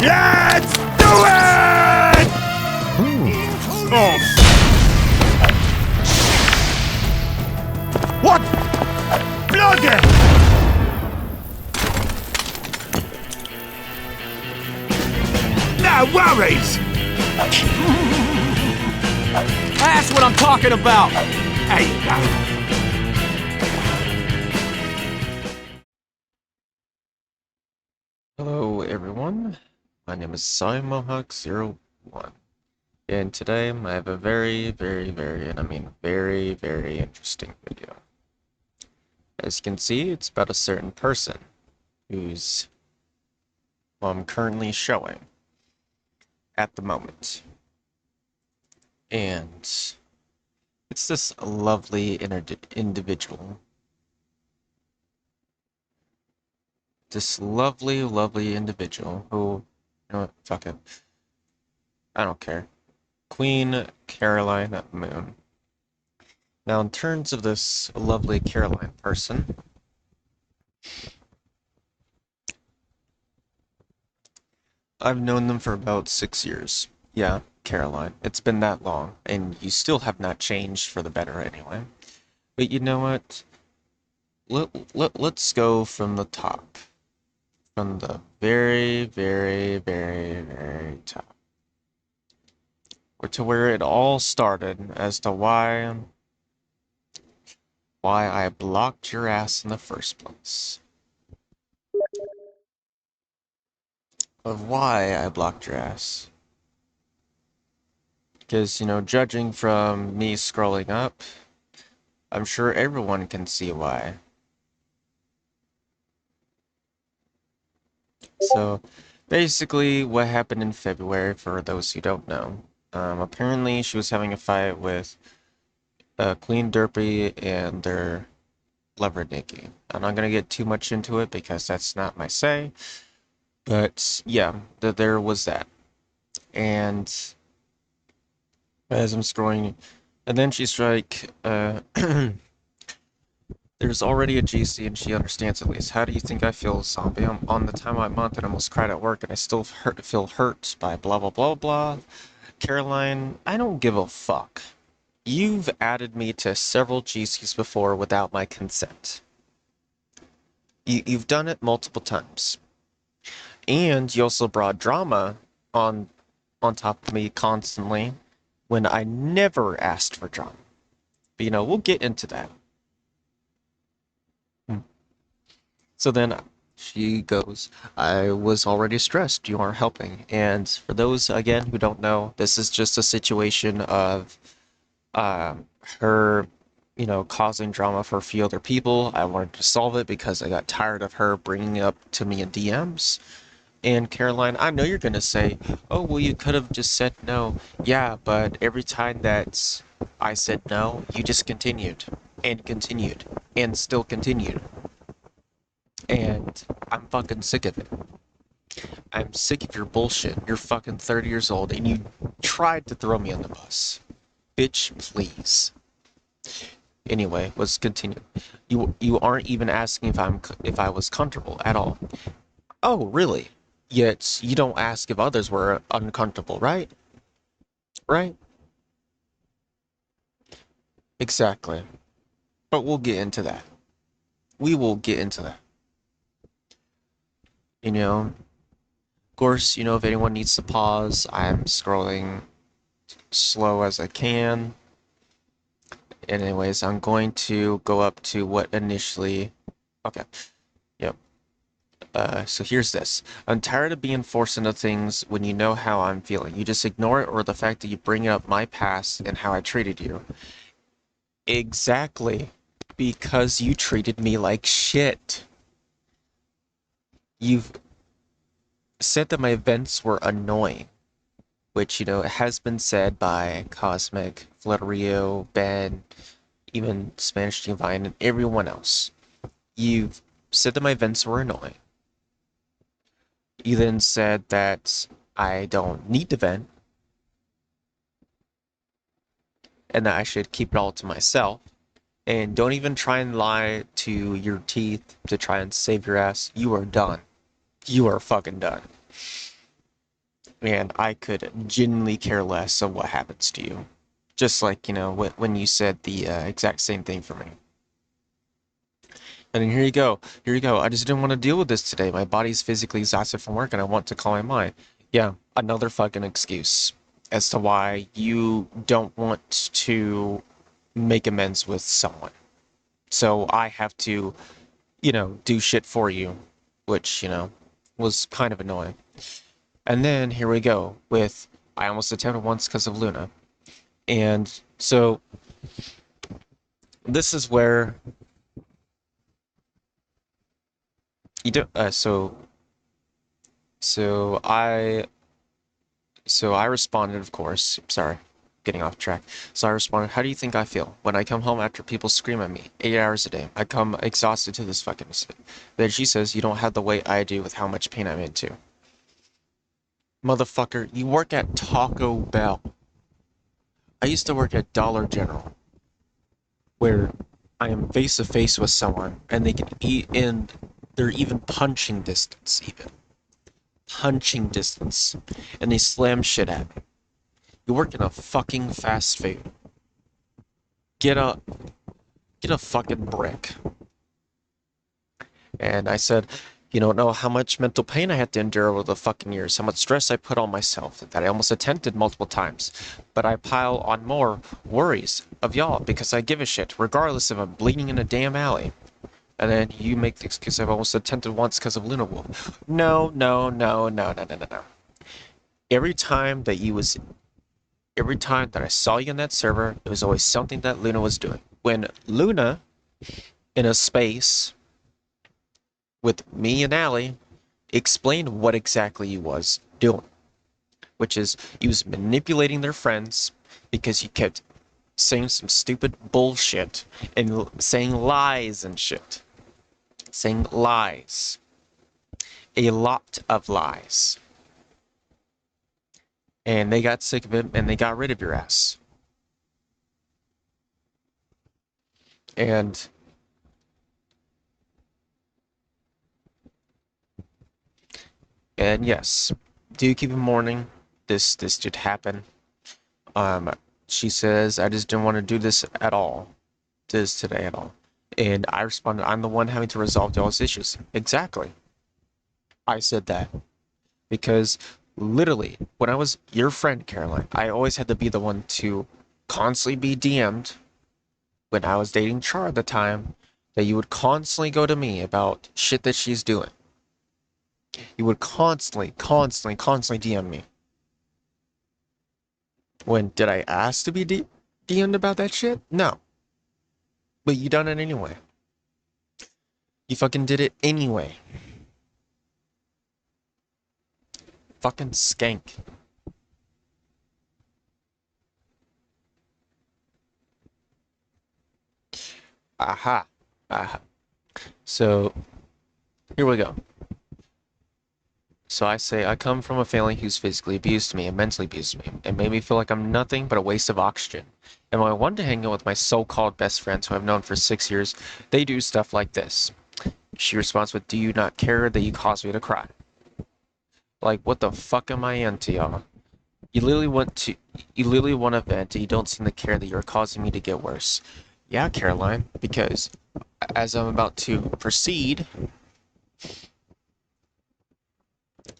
Let's do it! Oh. What? Bloody! No worries! That's what I'm talking about! Hey, Hello everyone, my name is SciMohawk01, and today I have a very interesting video. As you can see, it's about a certain person who's, I'm currently showing at the moment. And it's this lovely individual. This lovely individual who, you know what, fuck it. I don't care. Queen Caroline Moon. Now, in terms of this lovely Caroline person, I've known them for about 6 years. Yeah, Caroline, it's been that long, and you still have not changed for the better anyway. But you know what? Let's go from the top. From the very top. Or to where it all started as to why I blocked your ass in the first place. Of why I blocked your ass. Because, you know, judging from me scrolling up, I'm sure everyone can see why. So, basically, what happened in February, for those who don't know, apparently she was having a fight with Queen Derpy and their lover Nikki. I'm not gonna get too much into it because that's not my say, but yeah, there was that. And as I'm scrolling, and then she's like, there's already a GC and she understands at least. How do you think I feel, zombie? I'm on the time of my month and almost cried at work and I still feel hurt by blah blah blah blah. Caroline, I don't give a fuck. You've added me to several GCs before without my consent. You've done it multiple times. And you also brought drama on top of me constantly when I never asked for drama. But you know, we'll get into that. So then she goes, I was already stressed, you aren't helping. And for those, again, who don't know, this is just a situation of her, you know, causing drama for a few other people. I wanted to solve it because I got tired of her bringing it up to me in DMs. And Caroline, I know you're going to say, oh, well, you could have just said no. Yeah, but every time that I said no, you just continued and continued and still continued. And I'm fucking sick of it. I'm sick of your bullshit. You're fucking 30 years old and you tried to throw me on the bus. Bitch, please. Anyway, let's continue. You aren't even asking if I was comfortable at all. Oh, really? Yet you don't ask if others were uncomfortable, right? Right? Exactly. But we'll get into that. We will get into that. You know, of course, you know, if anyone needs to pause, I'm scrolling slow as I can. Anyways, I'm going to go up to what initially... Okay. Yep. So here's this. I'm tired of being forced into things when you know how I'm feeling. You just ignore it, or the fact that you bring up my past and how I treated you. Exactly. Because you treated me like shit. You've said that my events were annoying, which, you know, has been said by Kosmik, Flutterio, Ben, even Spanish Divine, and everyone else. You've said that my events were annoying. You then said that I don't need to vent, and that I should keep it all to myself. And don't even try and lie to your teeth to try and save your ass. You are done. You are fucking done. and I could genuinely care less of what happens to you. Just like, when you said the exact same thing for me. And then here you go. Here you go. I just didn't want to deal with this today. My body's physically exhausted from work and I want to calm my mind. Yeah, another fucking excuse as to why you don't want to make amends with someone. So I have to, do shit for you, which, was kind of annoying. And then here we go with I almost attempted once because of Luna. And so this is where you do so I responded, of course. Sorry, getting off track. So I responded, how do you think I feel when I come home after people scream at me 8 hours a day? I come exhausted to this fucking shit. Then she says, you don't have the weight I do with how much pain I'm into. Motherfucker, you work at Taco Bell. I used to work at Dollar General, where I am face to face with someone and they can eat in, they're even punching distance, and they slam shit at me. You work in a fucking fast food. Get a fucking brick. And I said, you don't know how much mental pain I had to endure over the fucking years, how much stress I put on myself, that I almost attempted multiple times. But I pile on more worries of y'all because I give a shit, regardless if I'm bleeding in a damn alley. And then you make the excuse I've almost attempted once because of Luna Wolf. No, no, no, no, no, no, no, no. Every time that I saw you in that server, it was always something that Luna was doing. When Luna, in a space with me and Allie, explained what exactly he was doing, which is he was manipulating their friends because he kept saying some stupid bullshit and saying lies and shit. Saying lies. A lot of lies. And they got sick of it and they got rid of your ass. And yes, do keep in mourning. This did happen. Um, she says, I just didn't want to do this at all. This today at all. And I responded, I'm the one having to resolve y'all's issues. Exactly. I said that. Because literally, when I was your friend, Caroline, I always had to be the one to constantly be DM'd when I was dating Char at the time, that you would constantly go to me about shit that she's doing. You would constantly DM me. When did I ask to be DM'd about that shit? No. But you done it anyway. You fucking did it anyway. Fucking skank. Aha. Aha. So, here we go. So I say, I come from a family who's physically abused me and mentally abused me, and made me feel like I'm nothing but a waste of oxygen. And when I wanted to hang out with my so-called best friends who I've known for 6 years, they do stuff like this. She responds with, do you not care that you caused me to cry? Like, what the fuck am I into, y'all? You literally want to vent and you don't seem to care that you're causing me to get worse. Yeah, Caroline, because as I'm about to proceed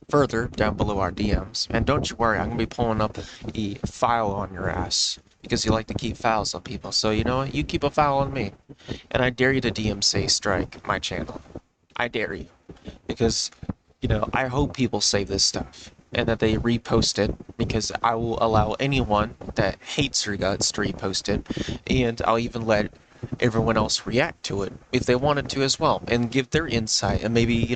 further down below our DMs, and don't you worry, I'm gonna be pulling up a file on your ass because you like to keep files on people. So you know what? You keep a file on me, and I dare you to DM say strike my channel. I dare you, because I hope people save this stuff and that they repost it, because I will allow anyone that hates your guts to repost it, and I'll even let everyone else react to it if they wanted to as well and give their insight, and maybe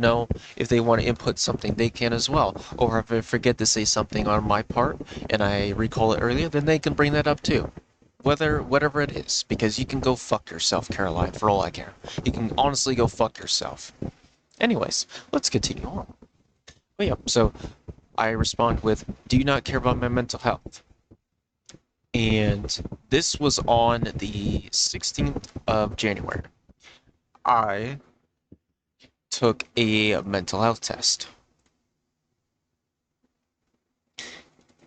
if they want to input something they can as well, or if I forget to say something on my part and I recall it earlier, then they can bring that up too, whatever it is, because you can go fuck yourself, Caroline, for all I care. You can honestly go fuck yourself. Anyways, let's continue on. But yeah, so I respond with, do you not care about my mental health? And this was on the 16th of January. I took a mental health test.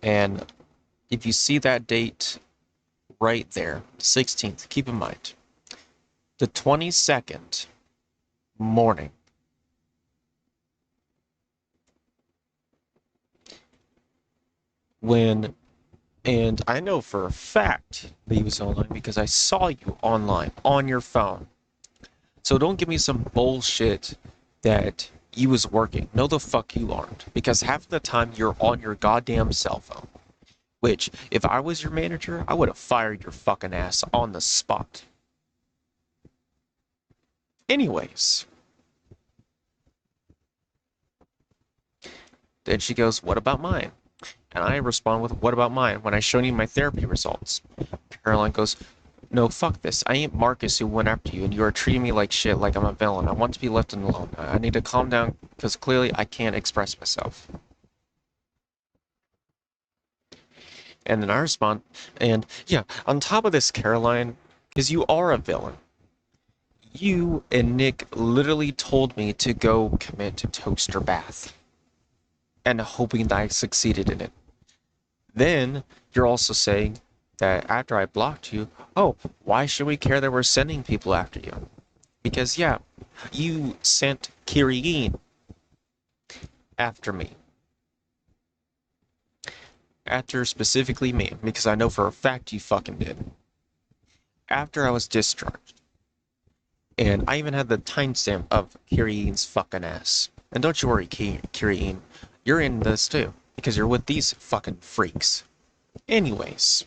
And if you see that date right there, 16th, keep in mind, the 22nd morning, when, and I know for a fact that he was online because I saw you online on your phone. So don't give me some bullshit that you was working. No, the fuck you aren't. Because half the time you're on your goddamn cell phone. Which, if I was your manager, I would have fired your fucking ass on the spot. Anyways. Then she goes, what about mine? And I respond with, what about mine? When I show you my therapy results. Caroline goes, no, fuck this. I ain't Marcus who went after you, and you are treating me like shit, like I'm a villain. I want to be left alone. I need to calm down, because clearly I can't express myself. And then I respond, and yeah, on top of this, Caroline, because you are a villain. You and Nick literally told me to go commit toaster bath. And hoping that I succeeded in it. Then you're also saying that after I blocked you, oh, why should we care that we're sending people after you? Because yeah, you sent Kirien after me. After specifically me, because I know for a fact you fucking did. After I was discharged. And I even had the timestamp of Kirien's fucking ass. And don't you worry, Kirien, you're in this too, because you're with these fucking freaks. Anyways.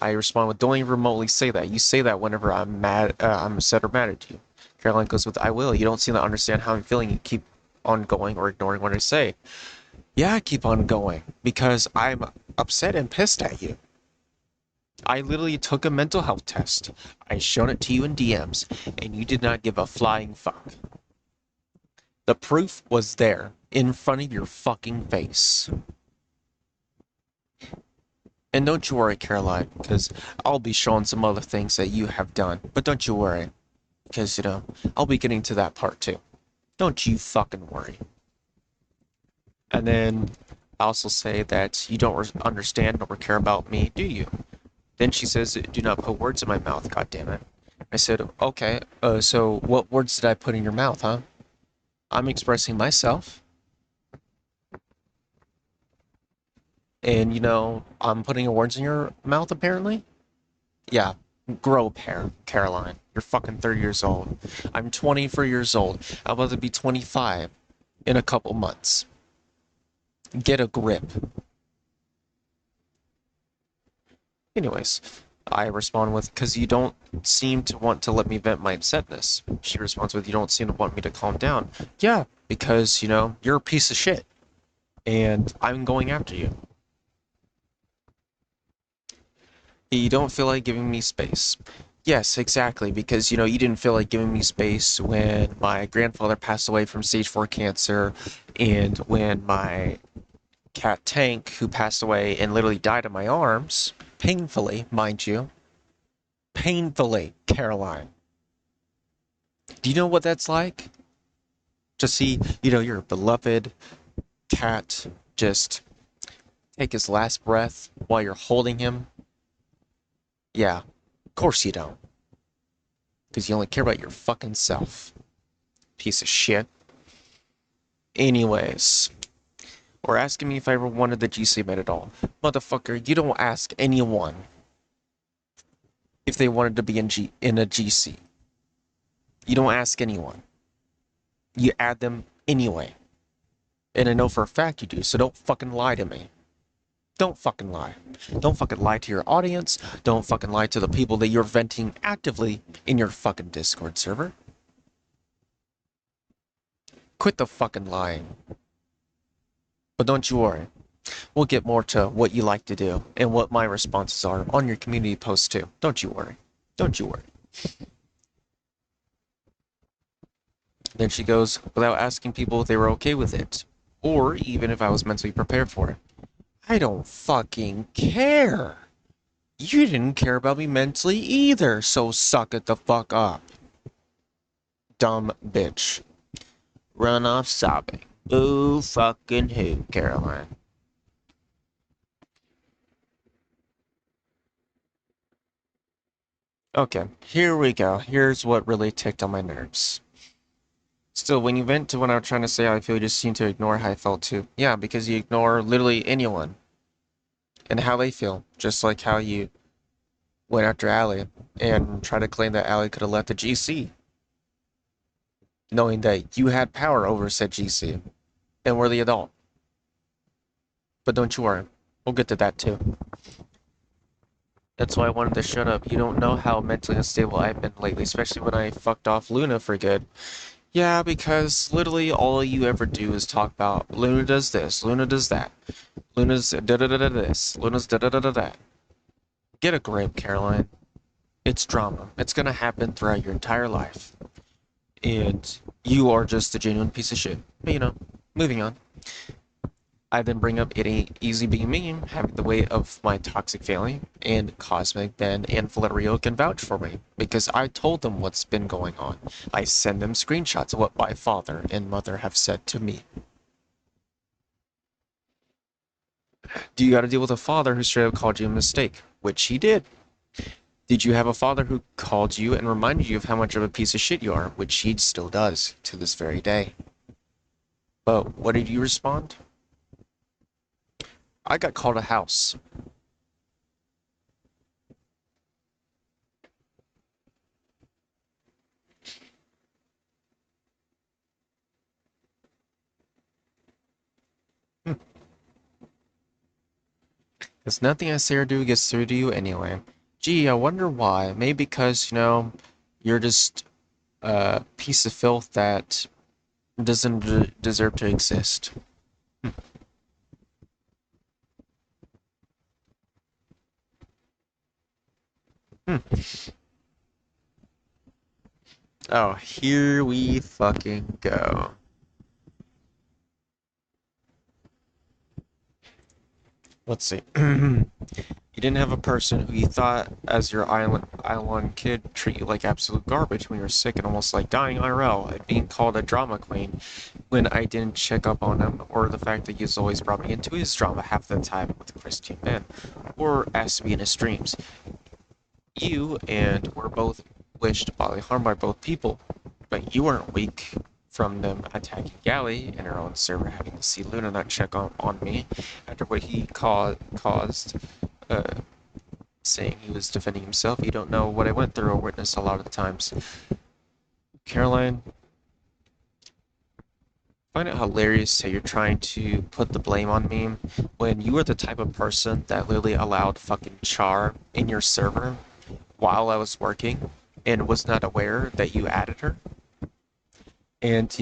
I respond with, don't even remotely say that. You say that whenever I'm mad, I'm upset or mad at you. Caroline goes with, I will. You don't seem to understand how I'm feeling. You keep on going or ignoring what I say. Yeah, I keep on going because I'm upset and pissed at you. I literally took a mental health test. I shown it to you in DMs, and you did not give a flying fuck. The proof was there, in front of your fucking face. And don't you worry, Caroline, because I'll be showing some other things that you have done. But don't you worry, because, you know, I'll be getting to that part too. Don't you fucking worry. And then I also say that you don't understand or care about me, do you? Then she says, do not put words in my mouth, goddammit. I said, okay, so what words did I put in your mouth, huh? I'm expressing myself. And, you know, I'm putting words in your mouth, apparently? Yeah, grow pair, Caroline. You're fucking 30 years old. I'm 24 years old. I'm about to be 25 in a couple months. Get a grip. Anyways, I respond with, because you don't seem to want to let me vent my upsetness. She responds with, you don't seem to want me to calm down. Yeah, because, you know, you're a piece of shit. And I'm going after you. You don't feel like giving me space. Yes, exactly, because, you know, you didn't feel like giving me space when my grandfather passed away from stage 4 cancer, and when my cat Tank, who passed away and literally died in my arms, painfully, mind you. Painfully, Caroline. Do you know what that's like? To see, you know, your beloved cat just take his last breath while you're holding him? Yeah, of course you don't. Because you only care about your fucking self. Piece of shit. Anyways. Or asking me if I ever wanted the GC med at all. Motherfucker, you don't ask anyone if they wanted to be in a GC. You don't ask anyone. You add them anyway. And I know for a fact you do, so don't fucking lie to me. Don't fucking lie. Don't fucking lie to your audience. Don't fucking lie to the people that you're venting actively in your fucking Discord server. Quit the fucking lying. But don't you worry. We'll get more to what you like to do and what my responses are on your community posts too. Don't you worry. Don't you worry. Then she goes, without asking people if they were okay with it, or even if I was mentally prepared for it. I don't fucking care. You didn't care about me mentally either, so suck it the fuck up. Dumb bitch. Run off sobbing. Ooh, fucking who, Caroline? Okay, here we go. Here's what really ticked on my nerves. Still, when you went to when I was trying to say how I feel, you just seem to ignore how I felt too. Yeah, because you ignore literally anyone and how they feel, just like how you went after Allie and tried to claim that Allie could have left the GC, knowing that you had power over said GC and were the adult. But don't you worry, we'll get to that too. That's why I wanted to shut up. You don't know how mentally unstable I've been lately, especially when I fucked off Luna for good. Yeah, because literally all you ever do is talk about Luna does this, Luna does that, Luna's da da da da this, Luna's da da da da that. Get a grip, Caroline. It's drama. It's gonna happen throughout your entire life. And you are just a genuine piece of shit. But moving on. I then bring up it ain't easy being me, having the weight of my toxic family, and Cosmic, Ben, and Flutterio can vouch for me, because I told them what's been going on. I send them screenshots of what my father and mother have said to me. Do you gotta deal with a father who straight up called you a mistake? Which he did. Did you have a father who called you and reminded you of how much of a piece of shit you are? Which he still does, to this very day. But what did you respond? I got called a house. Because nothing I say or do gets through to you anyway. Gee, I wonder why. Maybe because, you're just a piece of filth that doesn't deserve to exist. Hmm. Oh, here we fucking go. Let's see. You didn't have a person who you thought, as your island kid, treat you like absolute garbage when you were sick and almost like dying IRL, and being called a drama queen when I didn't check up on him, or the fact that he's always brought me into his drama half the time with Christian men, or asked me in his dreams. You and were both wished bodily harm by both people, but you weren't weak from them attacking Galley in her own server, having to see Luna not check on me after what he caused. Uh, Saying he was defending himself. You don't know what I went through or witnessed a lot of the times. Caroline, I find it hilarious that you're trying to put the blame on me when you were the type of person that literally allowed fucking Char in your server while I was working and was not aware that you added her. And,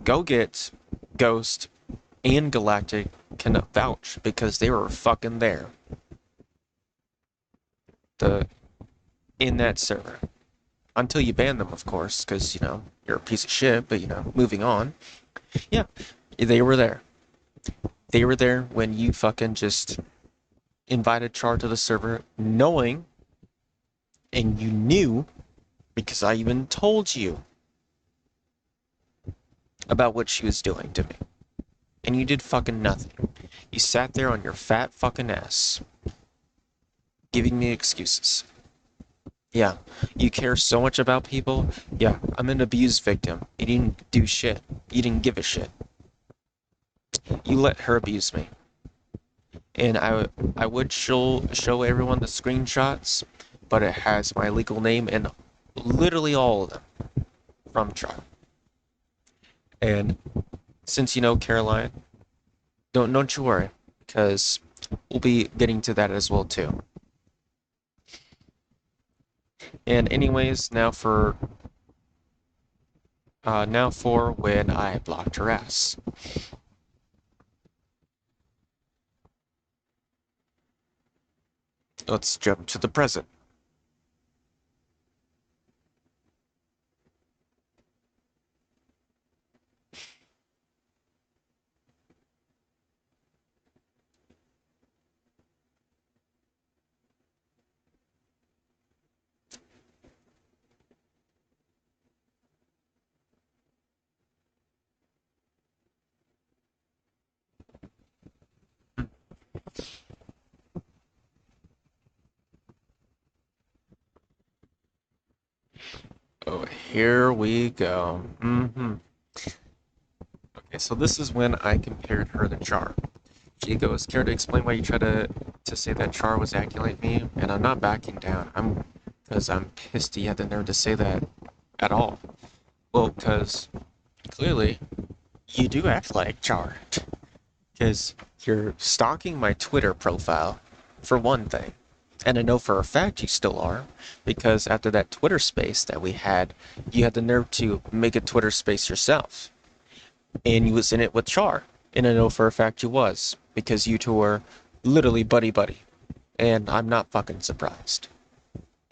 go get Ghost and Galactic can vouch because they were fucking there. The in that server. Until you ban them, of course, because, you're a piece of shit, but, moving on. Yeah, they were there. They were there when you fucking just invited Char to the server, knowing, and you knew, because I even told you about what she was doing to me. And you did fucking nothing. You sat there on your fat fucking ass, giving me excuses. Yeah, you care so much about people. Yeah, I'm an abused victim. You didn't do shit. You didn't give a shit. You let her abuse me. And I would show everyone the screenshots, but it has my legal name and literally all of them from Char. And since you know Caroline, don't you worry, because we'll be getting to that as well too. And anyways, now for when I blocked her ass. Let's jump to the present. here we go. Okay, so this is when I compared her to Char. She goes, care to explain why you try to say that Char was acting like me? And I'm not backing down. Because I'm pissed he had the nerve to say that at all. Well, because clearly you do act like Char. Because you're stalking my Twitter profile, for one thing. And I know for a fact you still are, because after that Twitter space that we had, you had the nerve to make a Twitter space yourself. And you was in it with Char. And I know for a fact you was, because you two were literally buddy-buddy. And I'm not fucking surprised.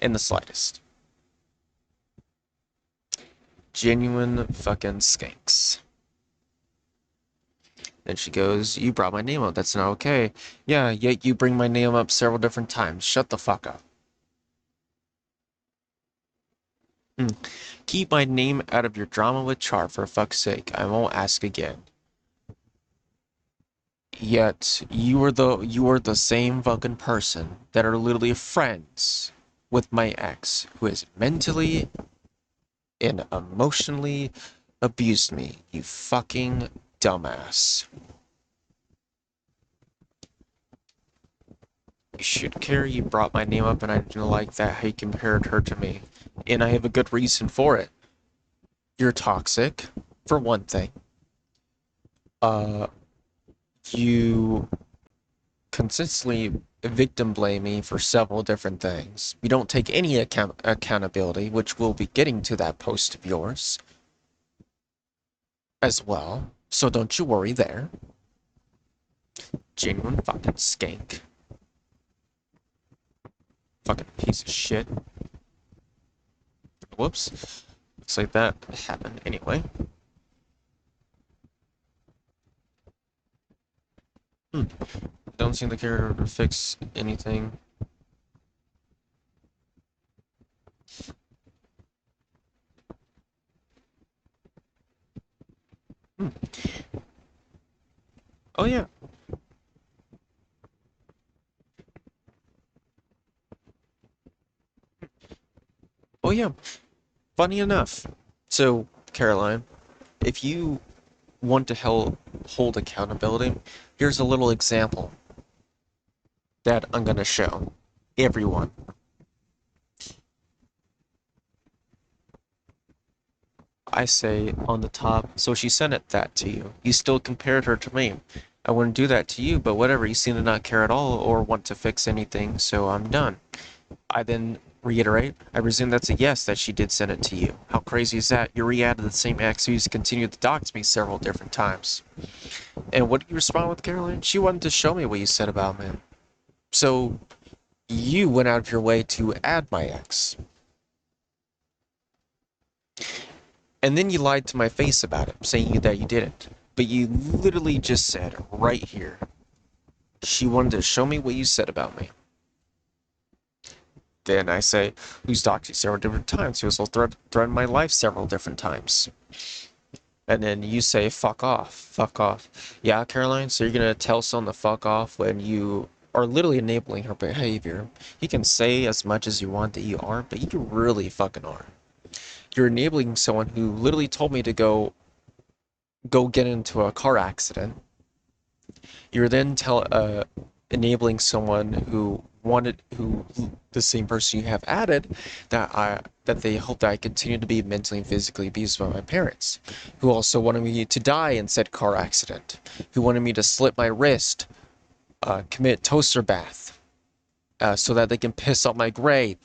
In the slightest. Genuine fucking skanks. Then she goes, you brought my name up, that's not okay. Yeah, yet you bring my name up several different times. Shut the fuck up. Keep my name out of your drama with Char, for fuck's sake. I won't ask again. Yet, you are the same fucking person that are literally friends with my ex, who has mentally and emotionally abused me, you fucking dumbass. You should care you brought my name up and I didn't like that how you compared her to me. And I have a good reason for it. You're toxic, for one thing. You consistently victim blame me for several different things. You don't take any accountability, which we'll be getting to that post of yours as well. So don't you worry there. Genuine fucking skank. Fucking piece of shit. Whoops. Looks like that happened anyway. Don't seem the character to fix anything. Oh yeah. Oh yeah. Funny enough. So, Caroline, if you want to hold accountability, here's a little example that I'm gonna show everyone. I say on the top, so she sent it that to you. You still compared her to me. I wouldn't do that to you, but whatever, you seem to not care at all or want to fix anything, so I'm done. I then reiterate, I presume that's a yes that she did send it to you. How crazy is that? You re-added the same ex who's continued to dox me several different times. And what did you respond with, Caroline? She wanted to show me what you said about me. So, you went out of your way to add my ex. And then you lied to my face about it, saying that you didn't. But you literally just said, right here, she wanted to show me what you said about me. Then I say, who's doxed you several different times? He also threatened my life several different times. And then you say, fuck off, fuck off. Yeah, Caroline, so you're gonna tell someone to fuck off when you are literally enabling her behavior. You can say as much as you want that you aren't, but you really fucking are. You're enabling someone who literally told me to go get into a car accident. You're then enabling someone who the same person you have added, that they hope that I continue to be mentally and physically abused by my parents, who also wanted me to die in said car accident, who wanted me to slit my wrist, commit toaster bath, so that they can piss on my grave.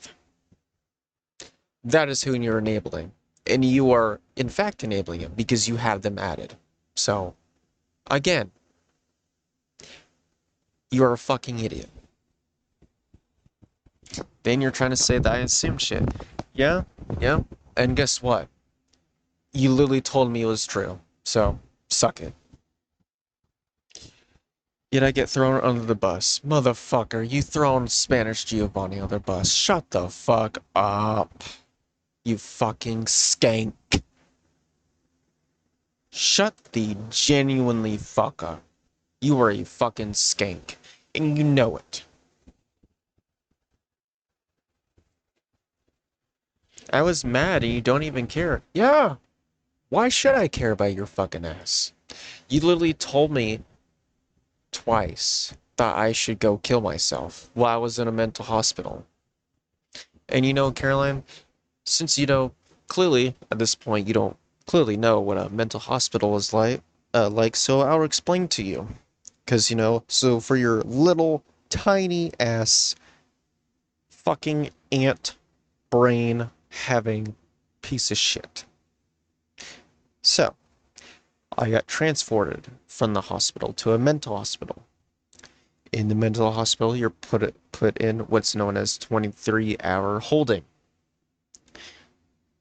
That is who you're enabling. And you are, in fact, enabling it because you have them added. So, again, you're a fucking idiot. Then you're trying to say that I assume shit. Yeah, yeah. And guess what? You literally told me it was true. So, suck it. Yet I get thrown under the bus. Motherfucker, you thrown Spanish Giovanni under the bus. Shut the fuck up. You fucking skank. Shut the genuinely fuck up. You are a fucking skank. And you know it. I was mad and you don't even care. Yeah, why should I care about your fucking ass? You literally told me twice that I should go kill myself while I was in a mental hospital. And you know, Caroline, since you know, clearly at this point you don't clearly know what a mental hospital is like, so I'll explain to you. Because, you know, so for your little tiny ass fucking ant brain having piece of shit. So, I got transported from the hospital to a mental hospital. In the mental hospital, you're put in what's known as 23-hour holding,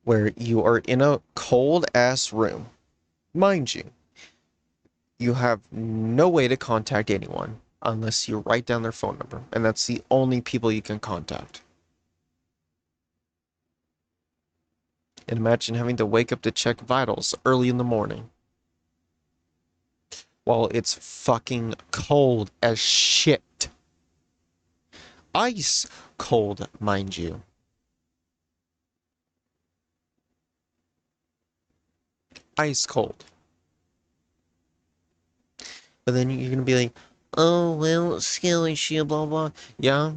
where you are in a cold ass room. Mind you, you have no way to contact anyone unless you write down their phone number, and that's the only people you can contact. And imagine having to wake up to check vitals early in the morning while it's fucking cold as shit. Ice cold, mind you. Ice cold. But then you're gonna be like, oh, well, skill issue, blah, blah. Yeah,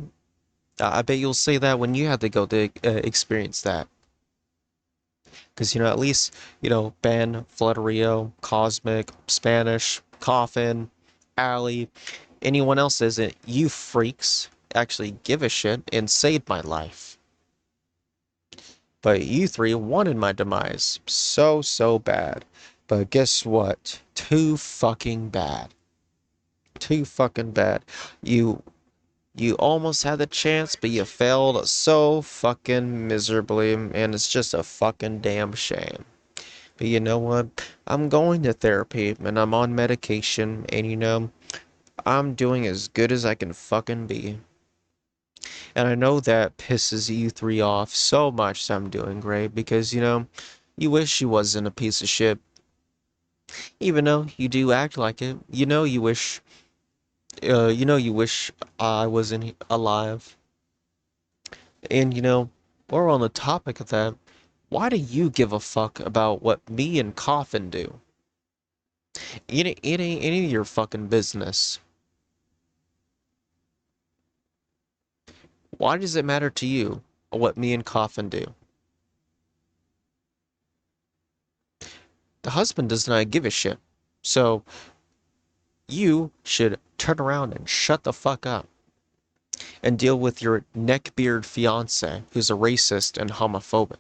I bet you'll say that when you have to go to experience that. Because, you know, at least, you know, Ben, Flutterio, Cosmic, Spanish, Coffin, Alley, anyone else isn't, you freaks actually give a shit and saved my life. But you three wanted my demise so, so bad. But guess what? Too fucking bad. Too fucking bad. You you almost had the chance, but you failed so fucking miserably, and it's just a fucking damn shame. But you know what? I'm going to therapy, and I'm on medication, and you know, I'm doing as good as I can fucking be. And I know that pisses you three off so much that I'm doing great, because, you know, you wish you wasn't a piece of shit. Even though you do act like it. You know you wish I wasn't alive. And you know, we're on the topic of that. Why do you give a fuck about what me and Coffin do? It ain't any of your fucking business. Why does it matter to you what me and Coffin do? The husband does not give a shit. So you should turn around and shut the fuck up and deal with your neckbeard fiance who's a racist and homophobic.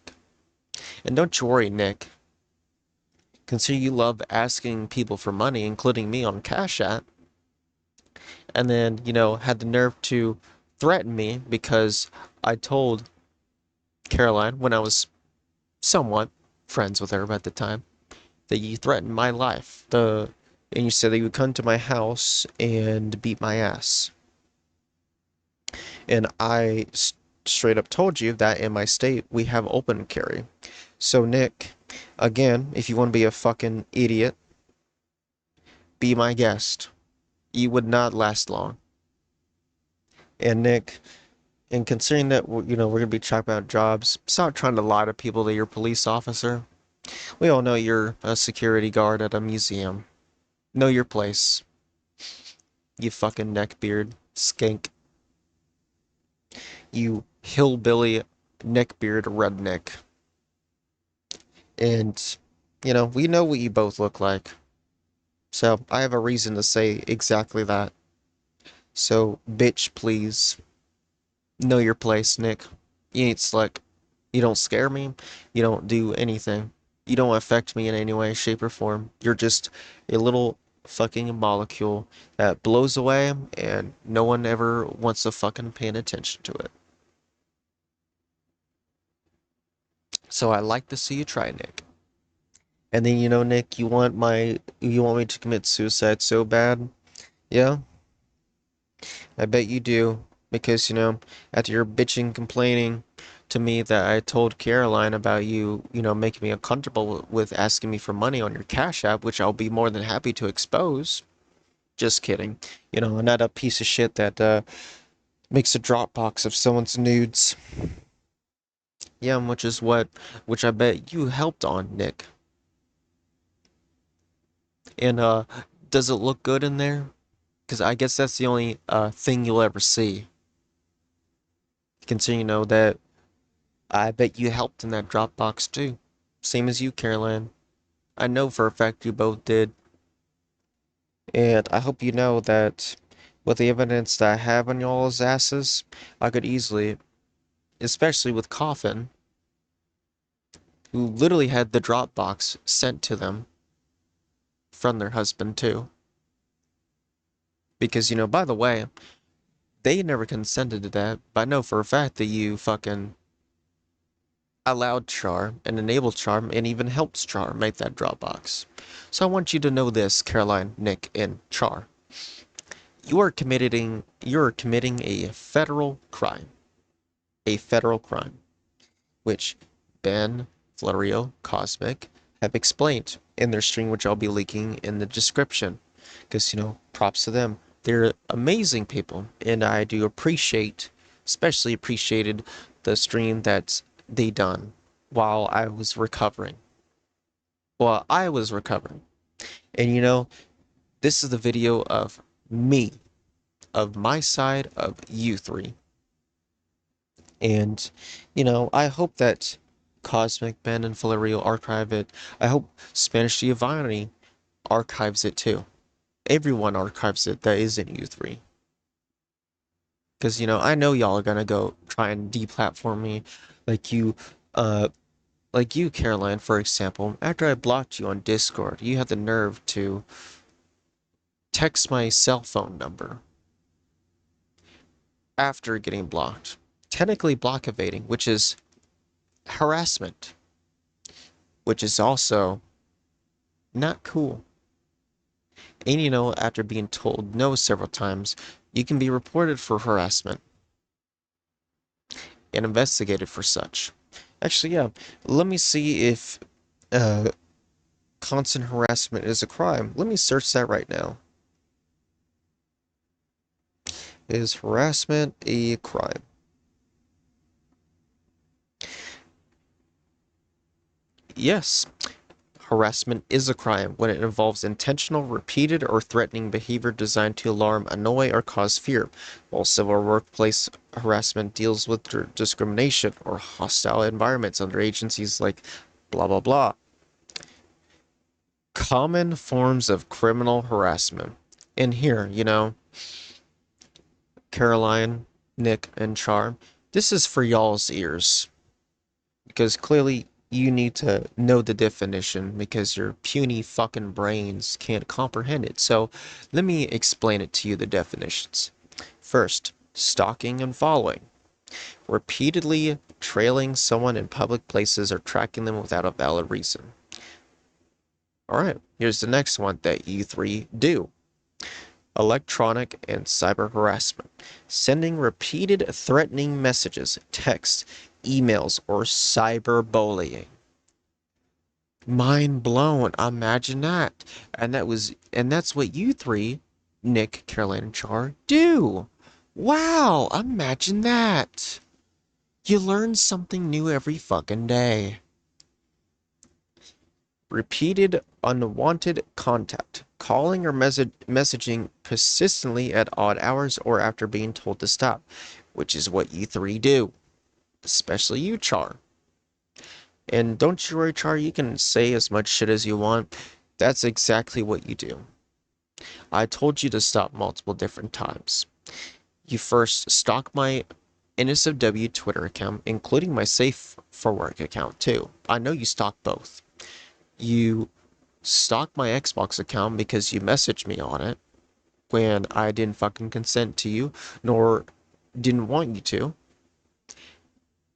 And don't you worry, Nick. Consider you love asking people for money, including me on Cash App, and then, you know, had the nerve to threaten me because I told Caroline, when I was somewhat friends with her at the time, that you threatened my life. And you said that you would come to my house and beat my ass. And I straight up told you that in my state we have open carry. So Nick, again, if you want to be a fucking idiot, be my guest. You would not last long. And Nick, and considering that you know we're gonna be talking about jobs, stop trying to lie to people that you're a police officer. We all know you're a security guard at a museum. Know your place. You fucking neckbeard skank. You hillbilly neckbeard redneck. And you know, we know what you both look like. So I have a reason to say exactly that. So bitch please. Know your place, Nick. You ain't slick. You don't scare me. You don't do anything. You don't affect me in any way, shape, or form. You're just a little fucking molecule that blows away and no one ever wants to fucking paying attention to it. So I like to see you try, Nick. And then you know, Nick, you want me to commit suicide so bad? Yeah, I bet you do. Because, you know, after your bitching, complaining to me that I told Caroline about you, you know, making me uncomfortable with asking me for money on your Cash App, which I'll be more than happy to expose. Just kidding. You know, I'm not a piece of shit that makes a Dropbox of someone's nudes. Yeah, which I bet you helped on, Nick. And does it look good in there? Because I guess that's the only thing you'll ever see. Considering you know that I bet you helped in that Dropbox too. Same as you, Caroline. I know for a fact you both did. And I hope you know that with the evidence that I have on y'all's asses, I could easily, especially with Coffin, who literally had the Dropbox sent to them from their husband too. Because, by the way, they never consented to that, but I know for a fact that you fucking allowed Char and enabled Char and even helped Char make that Dropbox. So I want you to know this, Caroline, Nick, and Char. You are committing a federal crime. A federal crime, which Ben, Flutterio, Kosmik have explained in their stream, which I'll be linking in the description. Because, props to them. They're amazing people, and I do especially appreciated the stream that they done while I was recovering. While I was recovering. And this is the video of me, of my side of you three. And, I hope that Cosmic Ben and Valerio archive it. I hope Spanish Giovanni archives it too. Everyone archives it that isn't you three. Because, I know y'all are gonna go try and deplatform me like uh, you, Caroline, for example. After I blocked you on Discord, you had the nerve to text my cell phone number after getting blocked. Technically block evading, which is harassment, which is also not cool. And after being told no several times, you can be reported for harassment and investigated for such. Actually, yeah, let me see if uh, constant harassment is a crime. Let me search that right now. Is harassment a crime? Yes, harassment is a crime when it involves intentional, repeated, or threatening behavior designed to alarm, annoy, or cause fear, while civil workplace harassment deals with discrimination or hostile environments under agencies like blah blah blah. Common forms of criminal harassment. And here, Caroline, Nick, and Charm, this is for y'all's ears. Because clearly you need to know the definition because your puny fucking brains can't comprehend it. So let me explain it to you, the definitions. First, stalking and following. Repeatedly trailing someone in public places or tracking them without a valid reason. Alright, here's the next one that you three do. Electronic and cyber harassment. Sending repeated threatening messages, texts, emails, or cyberbullying. Mind blown. Imagine that. And that's what you three, Nick, Caroline, and Char, do. Wow, imagine that. You learn something new every fucking day. Repeated unwanted contact. Calling or messaging persistently at odd hours or after being told to stop, which is what you three do. Especially you, Char. And don't you worry, Char, you can say as much shit as you want. That's exactly what you do. I told you to stop multiple different times. You first stalk my NSFW Twitter account, including my Safe for Work account too. I know you stalk both. You stalk my Xbox account because you messaged me on it when I didn't fucking consent to you, nor didn't want you to.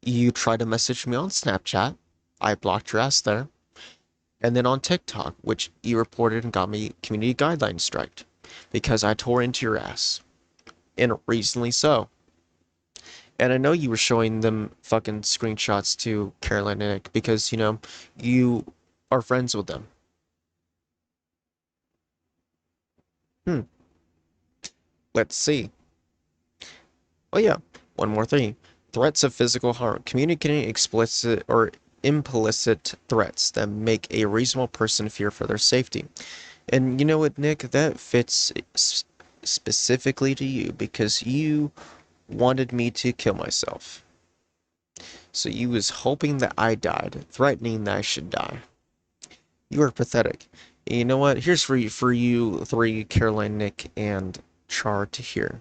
You tried to message me on Snapchat. I blocked your ass there. And then on TikTok, which you reported and got me community guidelines striked because I tore into your ass. And reasonably so. And I know you were showing them fucking screenshots to Caroline and Nick because, you are friends with them. Hmm. Let's see. Oh yeah, one more thing. Threats of physical harm. Communicating explicit or implicit threats that make a reasonable person fear for their safety. And you know what, Nick? That fits specifically to you because you wanted me to kill myself. So you was hoping that I died, threatening that I should die. You are pathetic. And you know what? Here's for you three, Caroline, Nick, and Char to hear.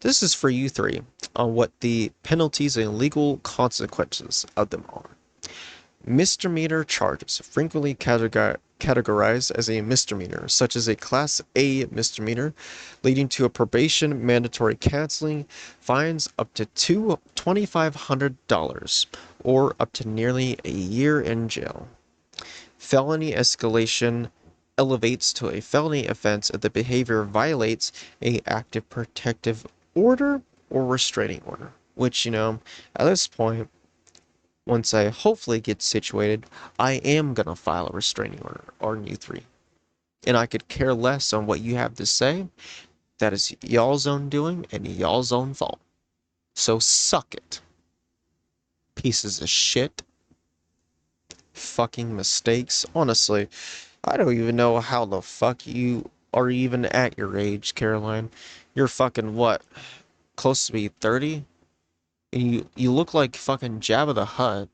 This is for you three on what the penalties and legal consequences of them are. Misdemeanor charges, frequently categorized as a misdemeanor, such as a Class A misdemeanor, leading to a probation mandatory canceling, fines up to $2,500 or up to nearly a year in jail. Felony escalation elevates to a felony offense if the behavior violates a active protective order or restraining order, which, at this point, once I hopefully get situated, I am gonna file a restraining order on you three. And I could care less on what you have to say. That is y'all's own doing and y'all's own fault. So suck it. Pieces of shit. Fucking mistakes. Honestly, I don't even know how the fuck you are even at your age, Caroline. You're fucking what? Close to be 30? And you look like fucking Jabba the Hutt,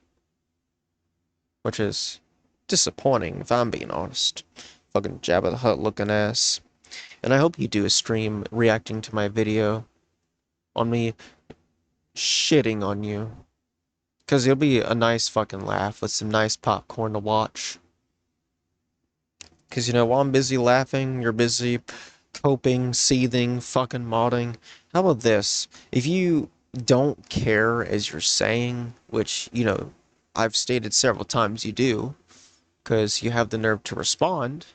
which is disappointing if I'm being honest. Fucking Jabba the Hutt looking ass. And I hope you do a stream reacting to my video on me shitting on you. Because it'll be a nice fucking laugh with some nice popcorn to watch. Because, while I'm busy laughing, you're busy coping, seething, fucking modding. How about this? If you don't care as you're saying, which, I've stated several times you do, because you have the nerve to respond,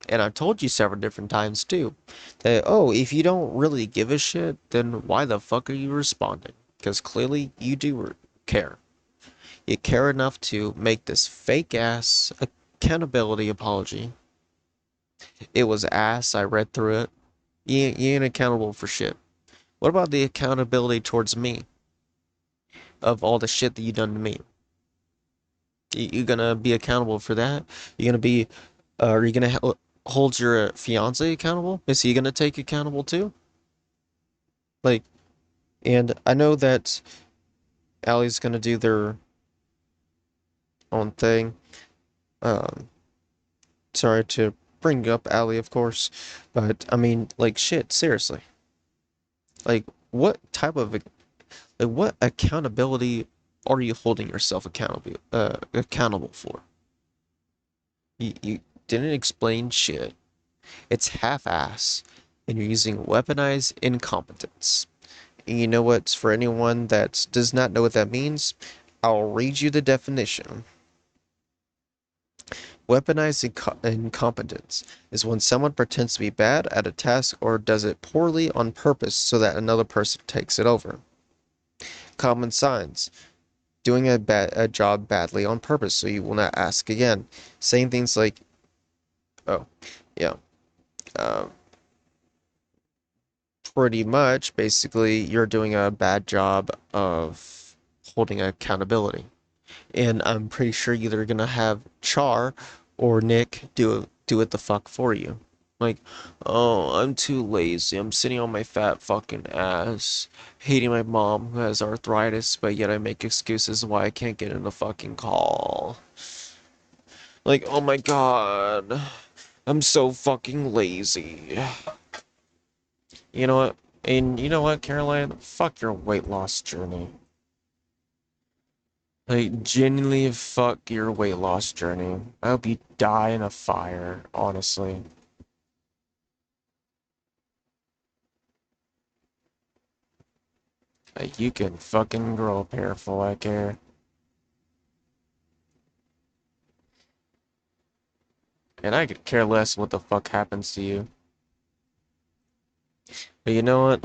and I've told you several different times too, that, oh, if you don't really give a shit, then why the fuck are you responding? Because clearly you do care. You care enough to make this fake ass accountability apology. It was ass, I read through it. You ain't accountable for shit. What about the accountability towards me? Of all the shit that you done to me? You gonna be accountable for that? You gonna be, are you gonna hold your fiance accountable? Is he gonna take accountable too? Like, and I know that Allie's gonna do their own thing. Um, sorry to bring up Allie, of course, but I mean, like, shit, seriously. Like, what type of, like, what accountability are you holding yourself accountable for? You didn't explain shit. It's half-ass, and you're using weaponized incompetence. And you know what? For anyone that does not know what that means, I'll read you the definition. Weaponized incompetence is when someone pretends to be bad at a task or does it poorly on purpose so that another person takes it over. Common signs. Doing a job badly on purpose so you will not ask again. Saying things like, oh, yeah. Uh, Pretty much, basically, you're doing a bad job of holding accountability. And I'm pretty sure you're gonna have Char or Nick do it the fuck for you. Like, oh, I'm too lazy. I'm sitting on my fat fucking ass, hating my mom who has arthritis, but yet I make excuses why I can't get in a fucking call. Like, oh my god, I'm so fucking lazy. You know what? And you know what, Caroline? Fuck your weight loss journey. Like, genuinely fuck your weight loss journey. I hope you die in a fire, honestly. Like, you can fucking grow a pair for all I care. And I could care less what the fuck happens to you. But you know what?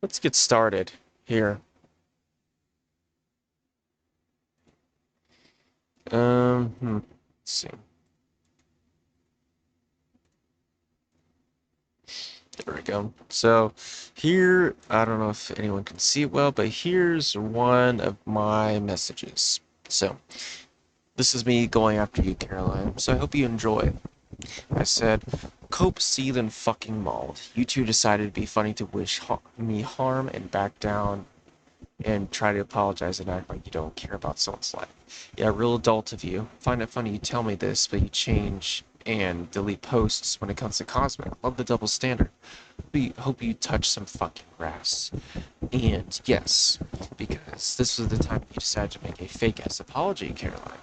Let's get started here. Let's see. There we go. So here, I don't know if anyone can see it well, but here's one of my messages. So this is me going after you, Caroline. So I hope you enjoy. I said, cope, seethe, and fucking mauled. You two decided it'd be funny to wish me harm and back down and try to apologize and act like you don't care about someone's life. Yeah, real adult of you. Find it funny you tell me this, but you change and delete posts when it comes to Cosmic. Love the double standard. We hope you touch some fucking grass. And yes, because this was the time you decided to make a fake-ass apology, Caroline.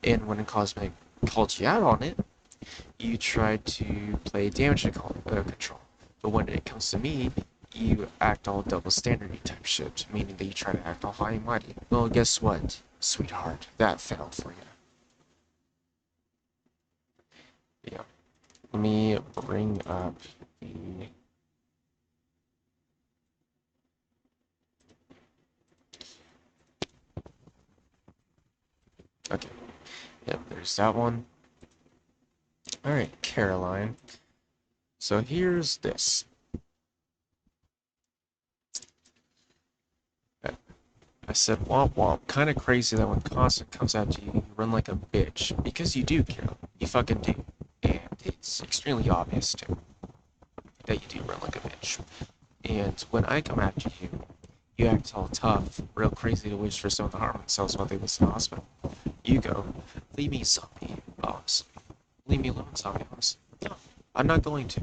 And when Cosmic called you out on it, you tried to play damage control. But when it comes to me, you act all double standard type shit, meaning that you try to act all high and mighty. Well, guess what, sweetheart? That failed for you. Yeah. Let me bring up the... Okay. Yep, there's that one. Alright, Caroline. So here's this. I said, womp womp. Kinda crazy that when Constant comes at you, you run like a bitch. Because you do, Carol. You fucking do. And it's extremely obvious, too, that you do run like a bitch. And when I come after you, you act all tough, real crazy to wish for someone to harm themselves while they listen to hospital. You go, leave me, zombie, honestly. Leave me alone, zombie, honestly. No, I'm not going to.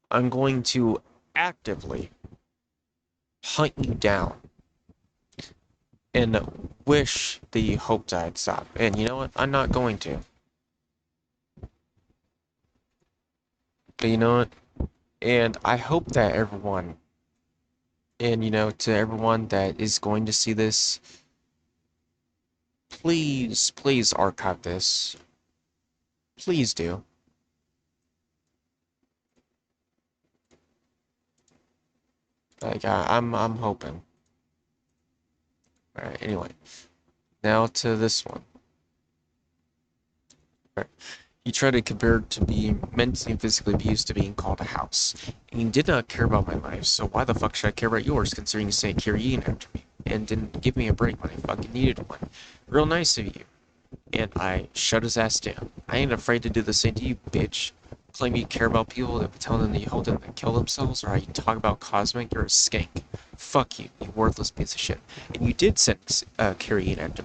I'm going to actively hunt you down and wish that you hoped I'd stop. And you know what? I'm not going to. But you know what? And I hope that everyone, and you know, to everyone that is going to see this, please, please archive this. Please do. Like, I'm hoping. Alright, anyway. Now to this one. Right. You tried to compare to being mentally and physically abused to being called a house. And you did not care about my life, so why the fuck should I care about yours, considering you sent Kyrian after me? And didn't give me a break when I fucking needed one. Real nice of you. And I shut his ass down. I ain't afraid to do the same to you, bitch. Claim you care about people and tell them that you hold them to kill themselves, or how you talk about Cosmic, you're a skank. Fuck you, you worthless piece of shit. And you did send Kyrian after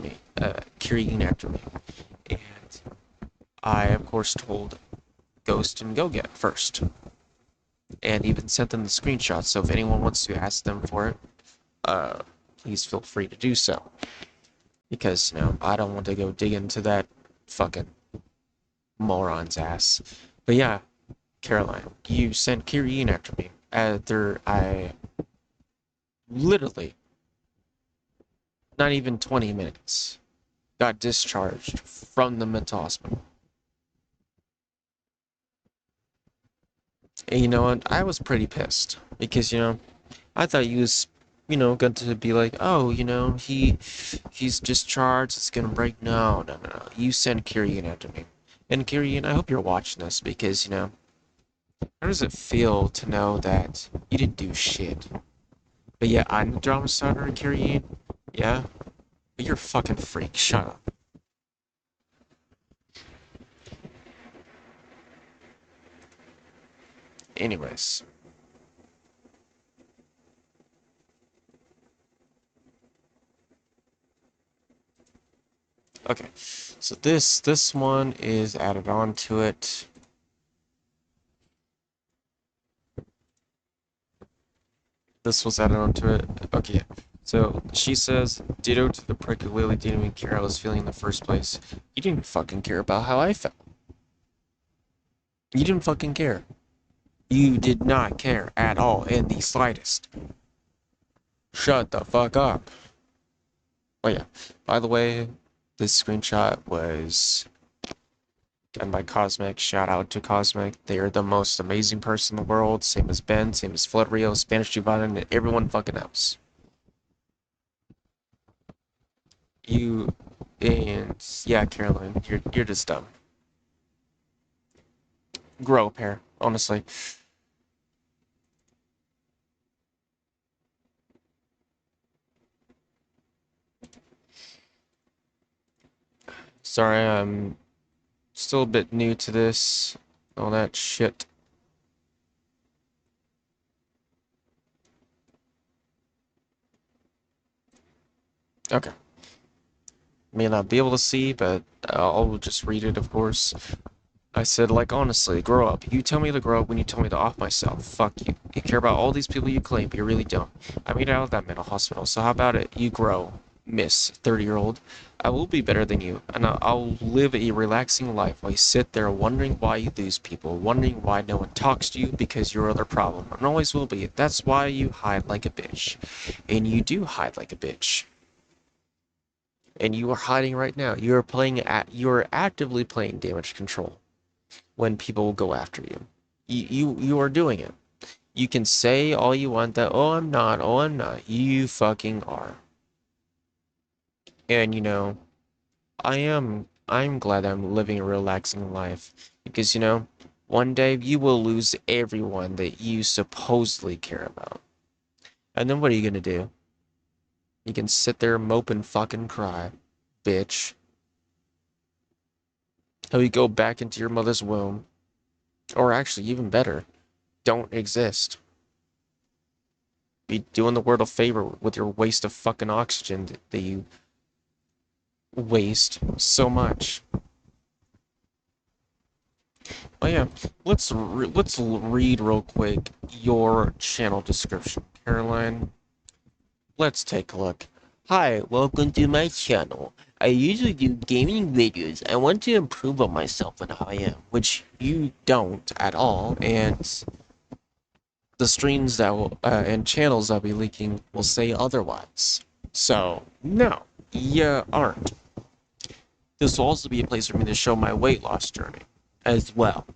me. And I, of course, told Ghost and Go Get first. And even sent them the screenshots, so if anyone wants to ask them for it, please feel free to do so. Because, you know, I don't want to go dig into that fucking moron's ass. But yeah, Caroline, you sent Kyrian after me. After I literally, not even 20 minutes, got discharged from the mental hospital. And you know what? I was pretty pissed. Because, you know, I thought he was, you know, going to be like, oh, you know, he's discharged, it's gonna break. No, no, no, no. You sent Kyrian after me. And Kyrian, I hope you're watching this because, you know, how does it feel to know that you didn't do shit? But yeah, I'm the drama starter, Kyrian. Yeah? But you're a fucking freak. Shut up. Anyways. Okay. So this one is added on to it. This was added onto it. Okay. So she says, ditto to the prick who literally didn't even care how I was feeling in the first place. You didn't fucking care about how I felt. You didn't fucking care. You did not care at all in the slightest. Shut the fuck up. Oh yeah. By the way, this screenshot was done by Kosmik. Shout out to Kosmik. They are the most amazing person in the world. Same as Ben, same as flutterio, Spanish Giovanna, and everyone fucking else. You and yeah, Caroline, you're just dumb. Grow up, hair, honestly. Sorry, I'm still a bit new to this. All that shit. Okay. May not be able to see, but I'll just read it, of course. I said, like, honestly, grow up. You tell me to grow up when you tell me to off myself. Fuck you. You care about all these people you claim, but you really don't. I made it out of that mental hospital, so how about it? You grow, Miss 30-year-old. I will be better than you, and I'll live a relaxing life while you sit there wondering why you lose people, wondering why no one talks to you because you're their problem, and always will be. That's why you hide like a bitch. And you do hide like a bitch. And you are hiding right now. You are actively playing damage control when people will go after you. You are doing it. You can say all you want that, oh, I'm not, oh, I'm not. You fucking are. And I'm glad I'm living a relaxing life because, one day you will lose everyone that you supposedly care about. And then what are you gonna do? You can sit there, mope, and fucking cry, bitch. How you go back into your mother's womb, or actually, even better, don't exist. Be doing the world a favor with your waste of fucking oxygen that you waste so much. Oh yeah, let's read real quick your channel description, Caroline. Let's take a look. Hi, welcome to my channel. I usually do gaming videos. I want to improve on myself and how I am, which you don't at all, and the streams that will, and channels I'll be leaking will say otherwise. So, no, you aren't. This will also be a place for me to show my weight loss journey as well,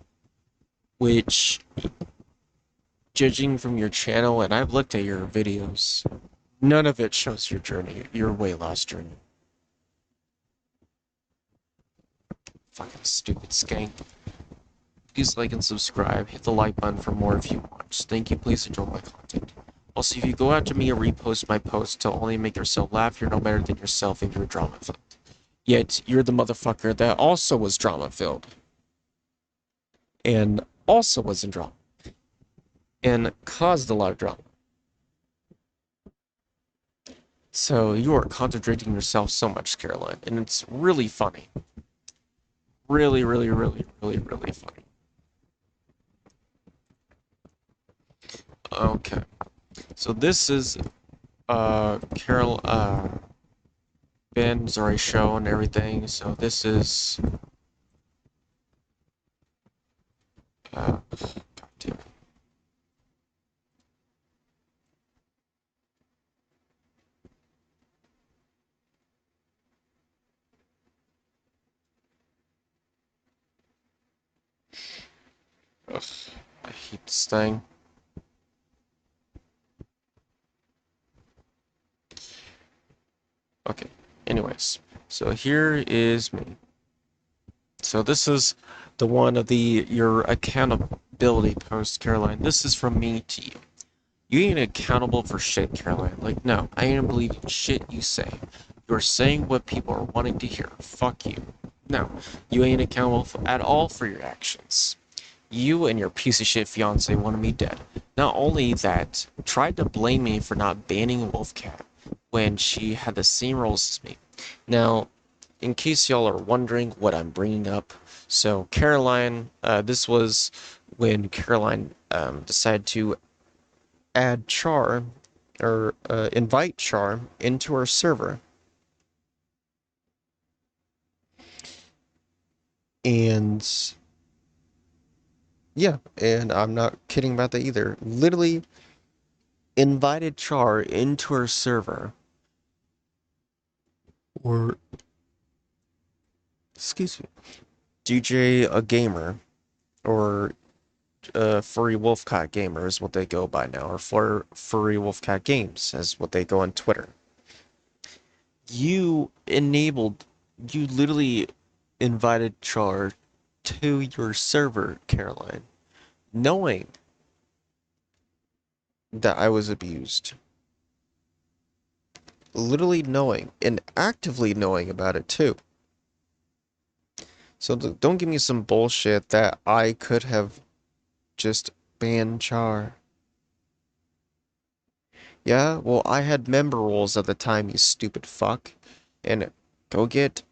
which, judging from your channel, and I've looked at your videos, none of it shows your journey, your weight loss journey. Fucking stupid skank. Please like and subscribe, hit the like button for more if you want. Thank you, please enjoy my content. Also, if you go after me and repost my posts to only make yourself laugh, you're no better than yourself and you're drama-filled. Yet, you're the motherfucker that also was drama-filled. And also was in drama. And caused a lot of drama. So, you are contradicting yourself so much, Caroline. And it's really funny. Really, really, really, really, really funny. Okay. So this is, Carol, Ben's already shown everything, so this is, God damn it. Ugh, I hate this thing. Okay, anyways, so here is me. So this is the one of your accountability post, Caroline. This is from me to you. You ain't accountable for shit, Caroline. Like, no, I ain't believing shit you say. You're saying what people are wanting to hear. Fuck you. No, you ain't accountable at all for your actions. You and your piece of shit fiance wanted me dead. Not only that, tried to blame me for not banning Wolfcat when she had the same roles as me. Now, in case y'all are wondering what I'm bringing up, so Caroline, this was when Caroline decided to add Char, or invite Char into our server. And yeah, and I'm not kidding about that either. Literally invited Char into our server. Or, excuse me, DJ a gamer, or Furry Wolfcat Gamer is what they go by now, or Furry Wolfcat Games is what they go on Twitter. You literally invited Char to your server, Caroline, knowing that I was abused. Literally knowing, and actively knowing about it too. So don't give me some bullshit that I could have just banned Char. Yeah, well, I had member rules at the time, you stupid fuck. And Go Get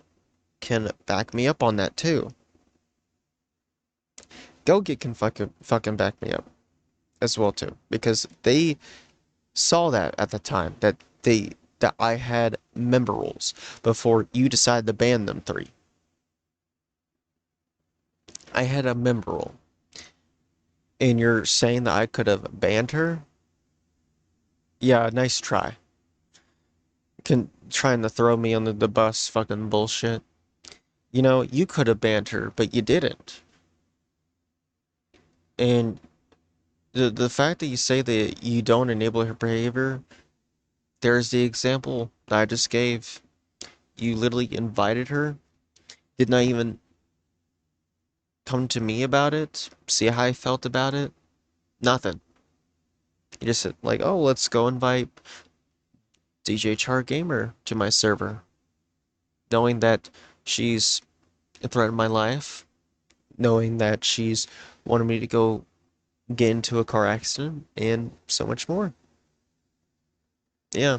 can back me up on that too. Go Get can fucking back me up as well too, because they saw that at the time that I had member rules before you decided to ban them three. I had a member rule. And you're saying that I could have banned her? Yeah, nice try. Trying to throw me under the bus, fucking bullshit. You know, you could have banned her, but you didn't. And the fact that you say that you don't enable her behavior, there's the example that I just gave. You literally invited her, did not even come to me about it, see how I felt about it. Nothing. You just said, like, oh, let's go invite DJ Char Gamer to my server, knowing that she's a threat in my life, knowing that she's wanted me to go get into a car accident, and so much more. Yeah.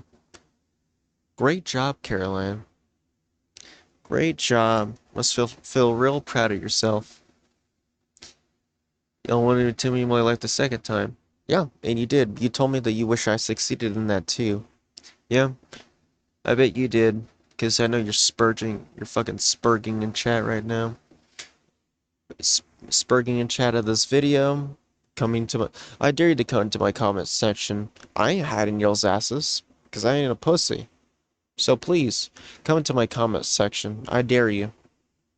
Great job, Caroline. Great job. Must feel real proud of yourself. You don't want to tell me more like the second time. Yeah, and you did. You told me that you wish I succeeded in that too. Yeah, I bet you did. Because I know you're fucking spurging in chat right now. Spurging in chat of this video. I dare you to come into my comment section. I ain't hiding y'all's asses. Because I ain't a pussy. So please, come into my comment section. I dare you.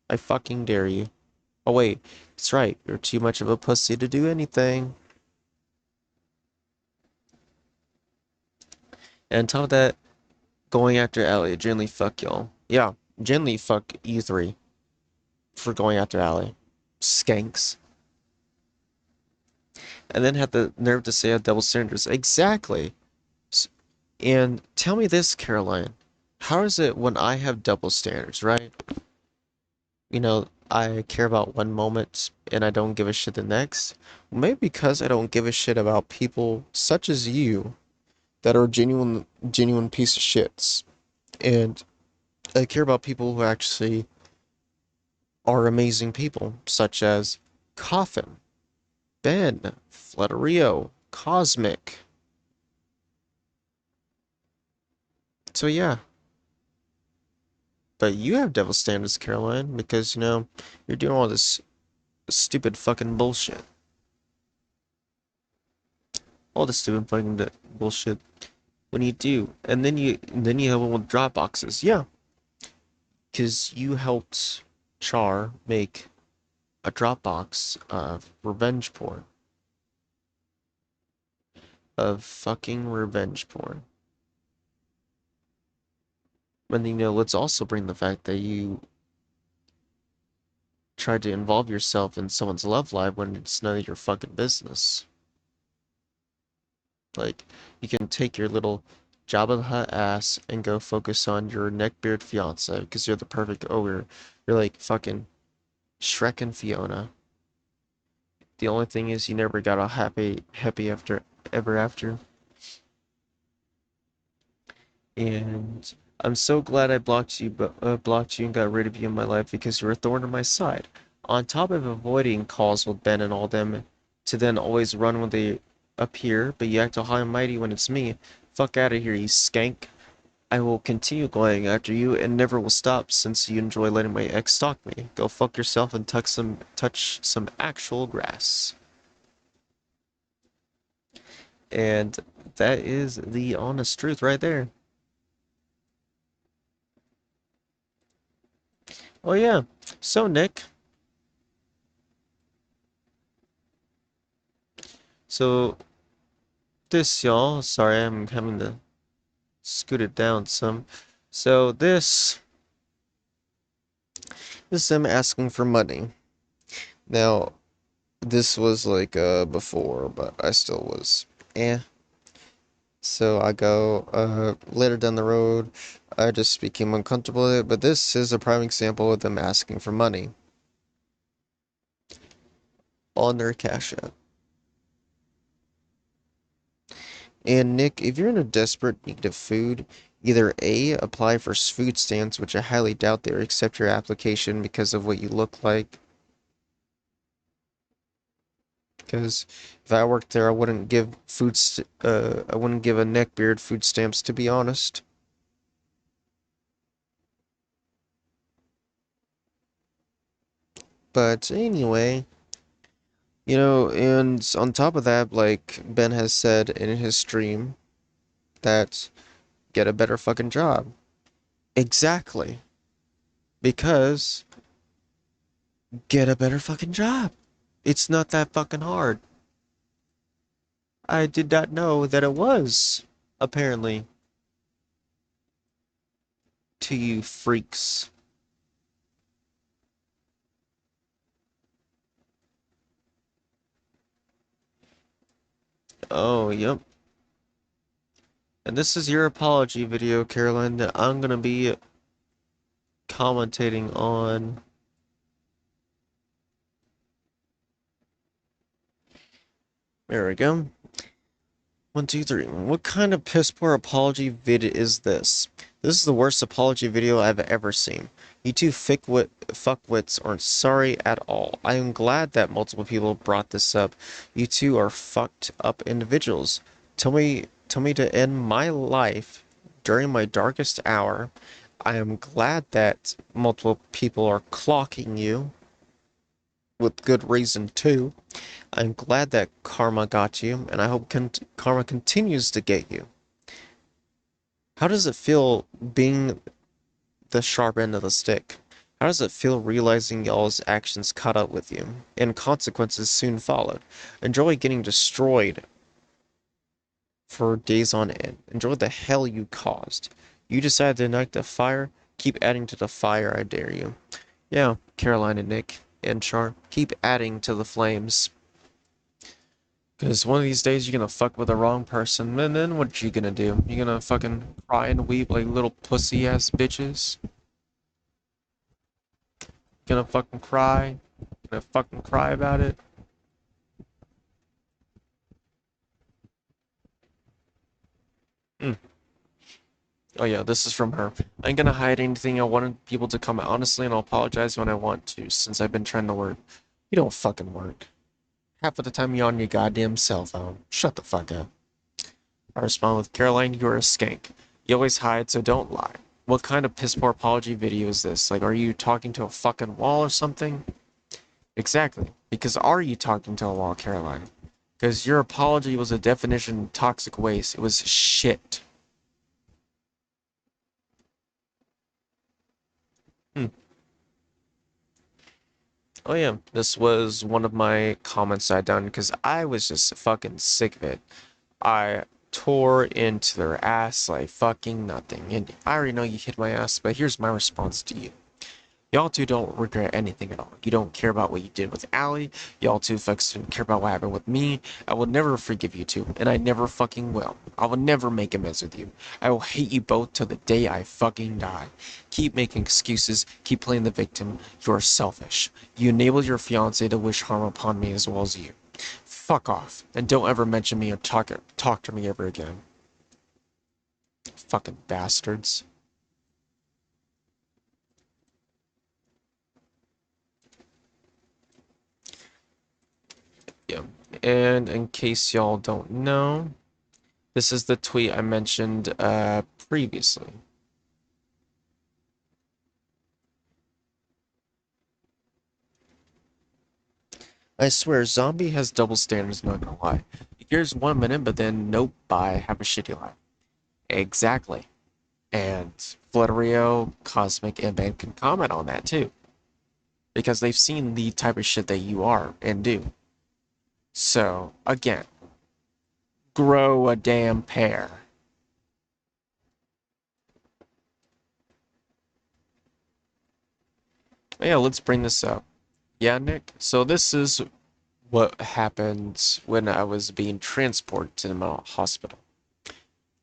I fucking dare you. Oh wait, that's right. You're too much of a pussy to do anything. And on top of that, going after Allie, generally fuck y'all. Yeah, generally fuck you three for going after Allie. Skanks. And then had the nerve to say I have double standards. Exactly. And tell me this, Caroline. How is it when I have double standards, right? You know, I care about one moment and I don't give a shit the next. Maybe because I don't give a shit about people such as you that are genuine piece of shits. And I care about people who actually are amazing people, such as Coffin, Ben, Flutterio, Kosmik. So yeah. But you have devil standards, Caroline, because, you know, you're doing all this stupid fucking bullshit. All this stupid fucking bullshit. When you do, and then you have one with drop boxes. Yeah, because you helped Char make a Dropbox of revenge porn. Of fucking revenge porn. And you know, let's also bring the fact that you tried to involve yourself in someone's love life when it's none of your fucking business. Like, you can take your little Jabba the Hutt ass and go focus on your neckbeard fiance because you're the perfect ogre. You're like fucking Shrek and Fiona. The only thing is you never got a happy ever after. And I'm so glad I blocked you and got rid of you in my life because you're a thorn in my side. On top of avoiding calls with Ben and all them, to then always run when they appear, but you act all high and mighty when it's me. Fuck out of here, you skank. I will continue going after you and never will stop since you enjoy letting my ex stalk me. Go fuck yourself and touch some actual grass. And that is the honest truth right there. Oh yeah. So Nick, so this y'all, sorry I'm having to scoot it down some. So this is them asking for money. Now, this was like before, but I still was eh. So I go later down the road, I just became uncomfortable with it, but this is a prime example of them asking for money. on their Cash App. And Nick, if you're in a desperate need of food, either A, apply for food stamps, which I highly doubt they would accept your application because of what you look like. Because if I worked there, I wouldn't give I wouldn't give a neckbeard food stamps, to be honest. But anyway, and on top of that, like Ben has said in his stream, that get a better fucking job. Exactly. Because get a better fucking job. It's not that fucking hard. I did not know that it was, apparently, to you freaks. Oh, yep. And this is your apology video, Caroline, that I'm gonna be commentating on. There we go. 1, 2, 3. What kind of piss poor apology vid is this? This is the worst apology video I've ever seen. You two fuckwits aren't sorry at all. I am glad that multiple people brought this up. You two are fucked up individuals. Tell me to end my life during my darkest hour. I am glad that multiple people are clocking you, with good reason too. I'm glad that karma got you, and I hope karma continues to get you. How does it feel being the sharp end of the stick? How does it feel realizing y'all's actions caught up with you, and consequences soon followed? Enjoy getting destroyed for days on end. Enjoy the hell you caused. You decided to ignite the fire? Keep adding to the fire, I dare you. Yeah, Caroline and Nick and Char, keep adding to the flames. Because one of these days you're gonna fuck with the wrong person, and then what you gonna do? You gonna fucking cry and weep like little pussy-ass bitches? Gonna fucking cry? Gonna fucking cry about it? Mm. Oh yeah, this is from her. I ain't gonna hide anything. I wanted people to come honestly, and I'll apologize when I want to, since I've been trying to work. You don't fucking work. Half of the time you're on your goddamn cell phone. Shut the fuck up. I respond with, Caroline, you're a skank. You always hide, so don't lie. What kind of piss poor apology video is this? Like, are you talking to a fucking wall or something? Exactly. Because are you talking to a wall, Caroline? Because your apology was a definition of toxic waste. It was shit. Hmm. Oh yeah, this was one of my comments I done because I was just fucking sick of it. I tore into their ass like fucking nothing. And I already know you hit my ass, but here's my response to you. Y'all two don't regret anything at all. You don't care about what you did with Allie. Y'all two fucks don't care about what happened with me. I will never forgive you two, and I never fucking will. I will never make amends with you. I will hate you both till the day I fucking die. Keep making excuses. Keep playing the victim. You're selfish. You enabled your fiance to wish harm upon me as well as you. Fuck off, and don't ever mention me or talk to me ever again. Fucking bastards. Yeah. And in case y'all don't know, this is the tweet I mentioned previously. I swear, Zombie has double standards, not gonna lie. Here's 1 minute, but then nope, bye, have a shitty life. Exactly. And flutterio, kosmik, and Ben can comment on that too. Because they've seen the type of shit that you are and do. So, again, grow a damn pair. Yeah, let's bring this up. Yeah, Nick? So this is what happened when I was being transported to the hospital.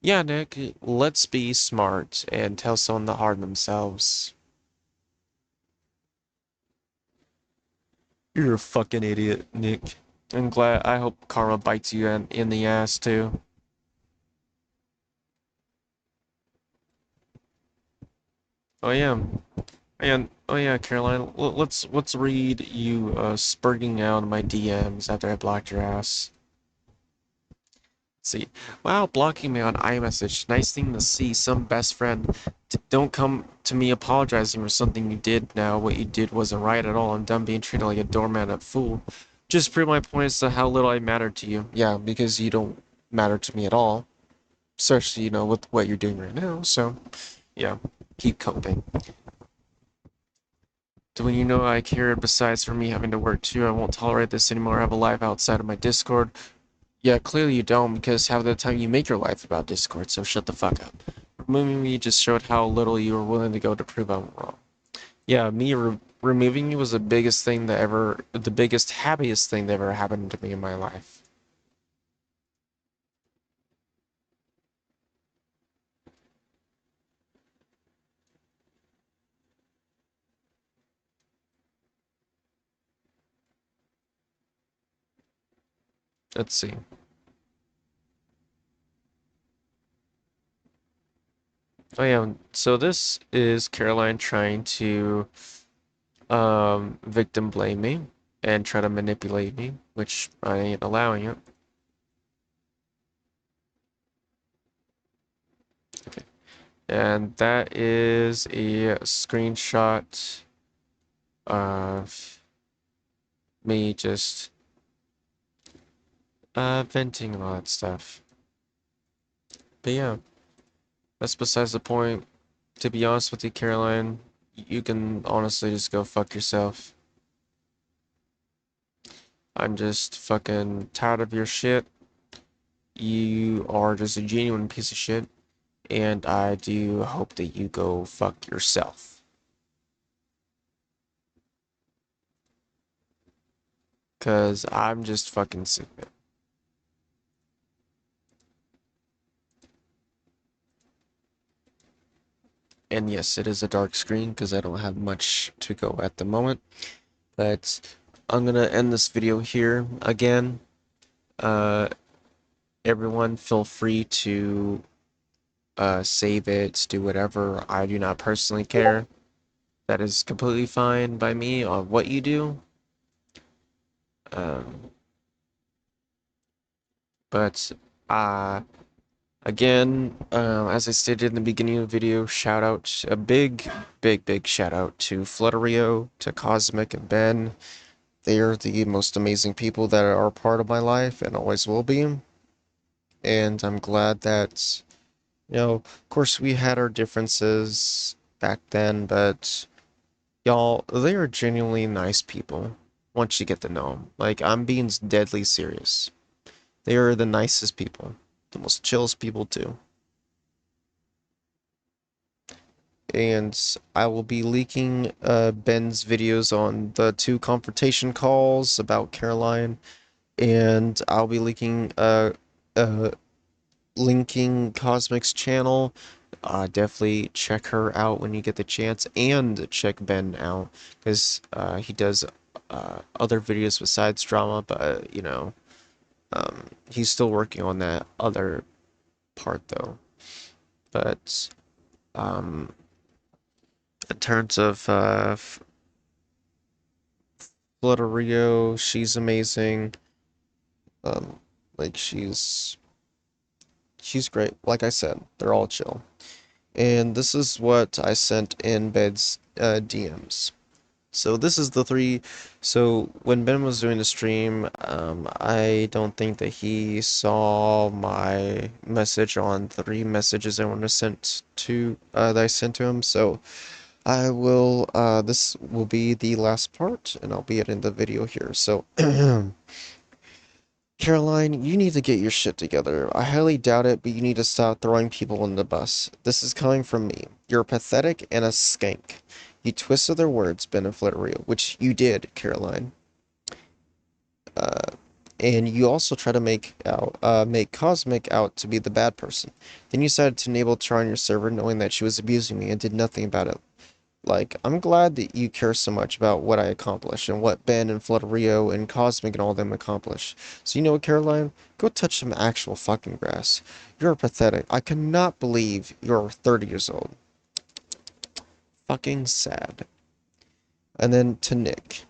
Yeah, Nick, let's be smart and tell someone to harm themselves. You're a fucking idiot, Nick. I'm glad. I hope karma bites you in the ass too. Oh yeah, and oh yeah, Caroline. Let's read you spurting out my DMs after I blocked your ass. See, wow, blocking me on iMessage. Nice thing to see. Some best friend. Don't come to me apologizing for something you did now. What you did wasn't right at all. I'm done being treated like a doormat and a fool. Just prove my point as to how little I matter to you. Yeah, because you don't matter to me at all. Especially, with what you're doing right now. So, yeah, keep coping. Do when you know I care, besides for me having to work too, I won't tolerate this anymore. I have a life outside of my Discord. Yeah, clearly you don't, because half the time you make your life about Discord, so shut the fuck up. Removing me just showed how little you were willing to go to prove I'm wrong. Yeah, me removing you was the biggest, happiest thing that ever happened to me in my life. Let's see. Oh yeah, so this is Caroline trying to victim blame me and try to manipulate me, which I ain't allowing it. Okay. And that is a screenshot of me just venting and all that stuff. But yeah, that's besides the point. To be honest with you, Caroline, you can honestly just go fuck yourself. I'm just fucking tired of your shit. You are just a genuine piece of shit, and I do hope that you go fuck yourself. Cause I'm just fucking sick of it. And yes, it is a dark screen because I don't have much to go at the moment. But I'm gonna end this video here again. Uh, everyone feel free to save it, do whatever. I do not personally care. That is completely fine by me on what you do. Um, but again, as I stated in the beginning of the video, shout out, a big, big, big shout out to Flutterio, to Cosmic and Ben. They are the most amazing people that are part of my life and always will be. And I'm glad that, of course we had our differences back then, but y'all, they are genuinely nice people once you get to know them. Like, I'm being deadly serious. They are the nicest people, the most chillest people too. And I will be leaking Ben's videos on the 2 confrontation calls about Caroline, and I'll be leaking uh linking Cosmic's channel. Definitely check her out when you get the chance, and check Ben out because he does other videos besides drama, but he's still working on that other part though. But in terms of Flutterio, she's amazing. Um, like she's great. Like I said, they're all chill. And this is what I sent in Ben's DMs. So this is the 3. So when Ben was doing the stream, I don't think that he saw my message on 3 messages I want to send to that I sent to him. So I will. This will be the last part, and I'll be ending the video here. So. Caroline, you need to get your shit together. I highly doubt it, but you need to stop throwing people on the bus. This is coming from me. You're pathetic and a skank. You twisted their words, Ben and Flutterio, which you did, Caroline. And you also try to make Cosmic out to be the bad person. Then you decided to enable Char on your server, knowing that she was abusing me, and did nothing about it. Like, I'm glad that you care so much about what I accomplish and what Ben and Flutterio and Cosmic and all them accomplish. So you know what, Caroline? Go touch some actual fucking grass. You're pathetic. I cannot believe you're 30 years old. Fucking sad. And then to Nick.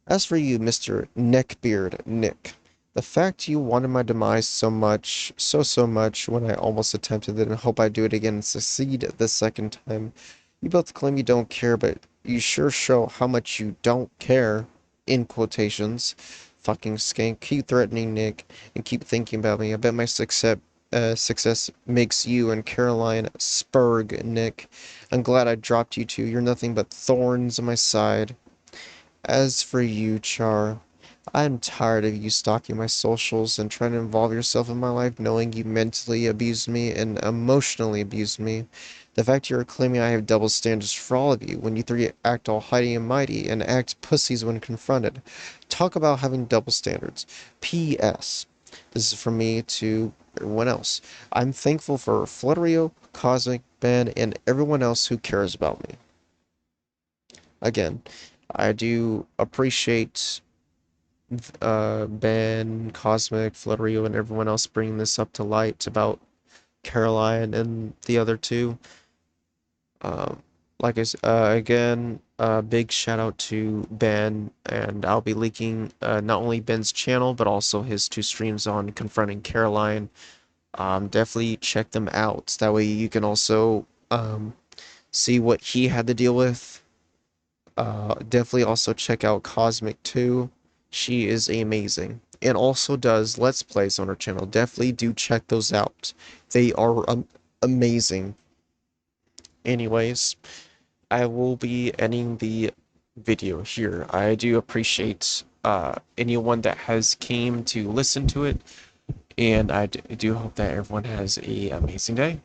As for you, Mr. Neckbeard Nick, the fact you wanted my demise so much, so much, when I almost attempted it and hope I do it again and succeed the second time, you both claim you don't care, but you sure show how much you don't care, in quotations. Fucking skank. Keep threatening Nick and keep thinking about me. I bet my success makes you and Caroline spurg, Nick. I'm glad I dropped you two. You're nothing but thorns on my side. As for you, Char, I'm tired of you stalking my socials and trying to involve yourself in my life knowing you mentally abused me and emotionally abused me. The fact you're claiming I have double standards for all of you when you three act all hidey and mighty and act pussies when confronted. Talk about having double standards. P.S. This is from me to everyone else. I'm thankful for Flutterio, Cosmic, Ben, and everyone else who cares about me. Again, I do appreciate Ben, Cosmic, Flutterio, and everyone else bringing this up to light about Caroline and the other two. Um, again, big shout out to Ben, and I'll be leaking not only Ben's channel but also his two streams on confronting Caroline. Definitely check them out. That way you can also see what he had to deal with. Definitely also check out Cosmic too. She is amazing. And also does Let's Plays on her channel. Definitely do check those out. They are amazing. Anyways, I will be ending the video here. I do appreciate anyone that has came to listen to it, and I do hope that everyone has a amazing day.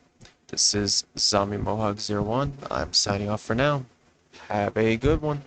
This is Zombie Mohawk 01. I'm signing off for now. Have a good one.